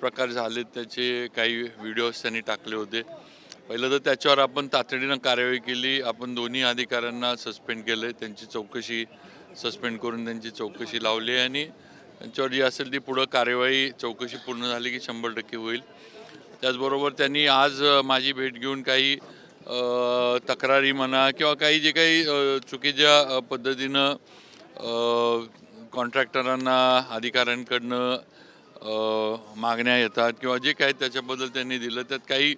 गैरप्रकार झाले त्याचे काही व्हिडिओज त्यांनी टाकले होते. पहिलं तर त्याच्यावर आपण तातडीनं कार्यवाही केली. आपण दोन्ही अधिकाऱ्यांना सस्पेंड केलं, त्यांची चौकशी सस्पेंड करून त्यांची चौकशी लावली आणि त्यांच्यावर जी असेल ती पुढं कार्यवाही चौकशी पूर्ण झाली की 100% होईल. त्याचबरोबर त्यांनी आज माझी भेट घेऊन काही तक्रारी म्हणा किंवा काही जे काही चुकीच्या पद्धतीनं कॉन्ट्रॅक्टरांना अधिकाऱ्यांकडनं मागण्या येतात किंवा जे काही त्याच्याबद्दल त्यांनी दिलं, त्यात काही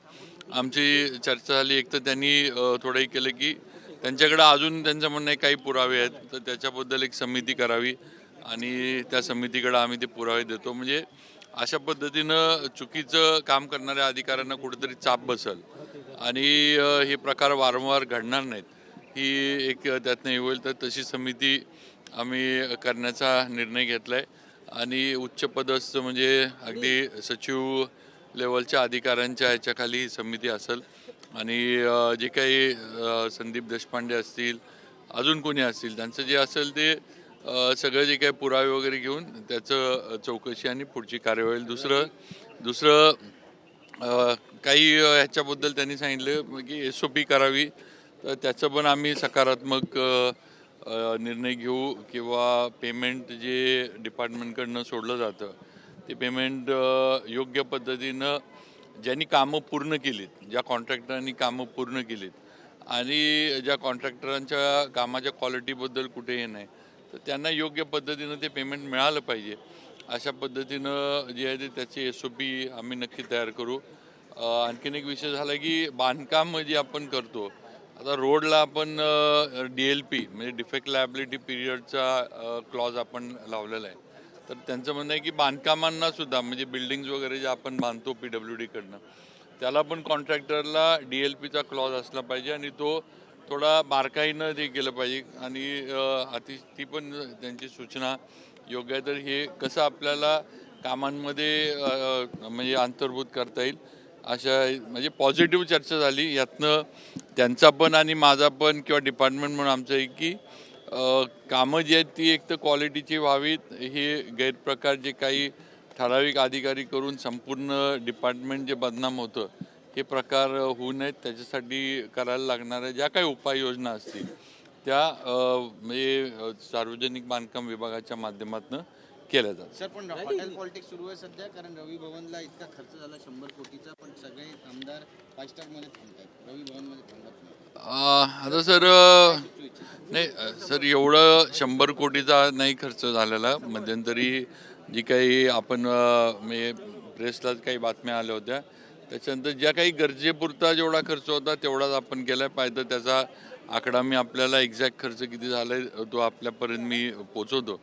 आमची चर्चा झाली. एक तर त्यांनी थोडंही केलं की त्यांच्याकडे अजून त्यांचं म्हणणं आहे काही पुरावे आहेत, तर त्याच्याबद्दल एक समिती करावी आणि त्या समितीकडे आम्ही ते पुरावे देतो. म्हणजे अशा पद्धतीनं चुकीचं काम करणाऱ्या अधिकाऱ्यांना कुठेतरी चाप बसेल आणि हे प्रकार वारंवार घडणार नाहीत, ही एक त्यातनं हे होईल. तर तशी समिती आम्ही करण्याचा निर्णय घेतला आहे आणि उच्च पदस्थ म्हणजे अगदी सचिव लेवलच्या अधिकाऱ्यांच्या ह्याच्याखाली ही समिती असेल आणि जे काही संदीप देशपांडे असतील, अजून कोणी असतील, त्यांचं जे असेल ते सगळं जे काही पुरावे वगैरे घेऊन त्याचं चौकशी आणि पुढची कार्यवाही. दुसरं काही ह्याच्याबद्दल त्यांनी सांगितलं की SOP करावी, तर त्याचं पण आम्ही सकारात्मक निर्णय घेऊ किंवा पेमेंट जे डिपार्टमेंटकडनं सोडलं जातं ते पेमेंट योग्य पद्धतीनं ज्यांनी कामं पूर्ण केलीत, ज्या कॉन्ट्रॅक्टरांनी कामं पूर्ण केलीत आणि ज्या कॉन्ट्रॅक्टरांच्या कामाच्या क्वालिटीबद्दल कुठे हे नाही, तर त्यांना योग्य पद्धतीनं ते पेमेंट मिळालं पाहिजे. अशा पद्धतीनं जे आहे ते त्याची SOP आम्ही नक्की तयार करू. आणखीन एक विषय झाला की बांधकाम जे आपण करतो, आता रोडला आपण DLP म्हणजे डिफेक्ट लायबिलिटी पिरियडचा क्लॉज आपण लावलेला आहे. तर त्यांचं म्हणणं आहे की बांधकामांना सुद्धा म्हणजे बिल्डिंग्स वगैरे जे आपण बांधतो PWDकडनं, त्याला पण कॉन्ट्रॅक्टरला DLPचा क्लॉज असला पाहिजे आणि तो थोडा बारकाईनं ते केलं पाहिजे आणि ती पण त्यांची सूचना योग्य आहे. तर हे कसं आपल्याला कामांमध्ये म्हणजे अंतर्भूत करता येईल अशा म्हणजे पॉझिटिव्ह चर्चा झाली. यातनं त्यांचा पण आणि माझा पण किंवा डिपार्टमेंट म्हणून आमचं आहे की कामं जी आहेत ती एक तर क्वालिटीची व्हावीत. हे गैरप्रकार जे काही ठराविक अधिकारी करून संपूर्ण डिपार्टमेंट जे बदनाम होतं, हे प्रकार होऊ नयेत. त्याच्यासाठी करायला लागणाऱ्या ज्या काही उपाययोजना असतील त्या म्हणजे सार्वजनिक बांधकाम विभागाच्या माध्यमातून केल्या जातात. सर, पण हॉटेल पॉलिटिक्स सुरू आहे सध्या, कारण रवी भवनला इतका खर्च झाला 100 कोटीचा, पण सगळे आमदार 5 स्टारमध्ये थांबतात, रवी भवनमध्ये थांबत नाही. आता सर नाही सर, एवढं 100 कोटीचा नाही खर्च झालेला. मध्यंतरी जी काही आपण म्हणजे प्रेसलाच काही बातम्या आल्या होत्या, त्याच्यानंतर ज्या काही गरजेपुरता जेवढा खर्च होता तेवढाच आपण केला पाहिजे. त्याचा आकडा मी आपल्याला एक्झॅक्ट खर्च किती झाला आहे तो आपल्यापर्यंत मी पोचवतो.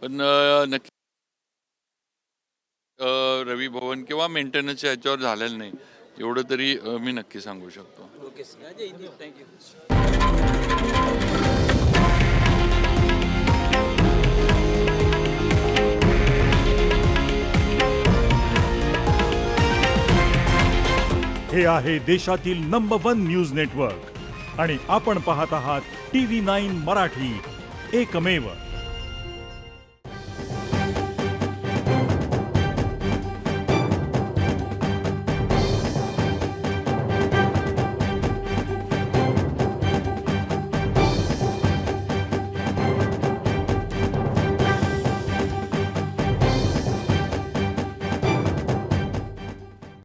पण नक्की रवी भवन किंवा मेंटेनन्सच्या ह्याच्यावर झालेलं नाही, एवढं तरी मी नक्की सांगू शकतो. Okay sir, thank you. हे आहे देशातील नंबर 1 न्यूज नेटवर्क आणि आपण पाहत आहात TV9 मराठी, एकमेव.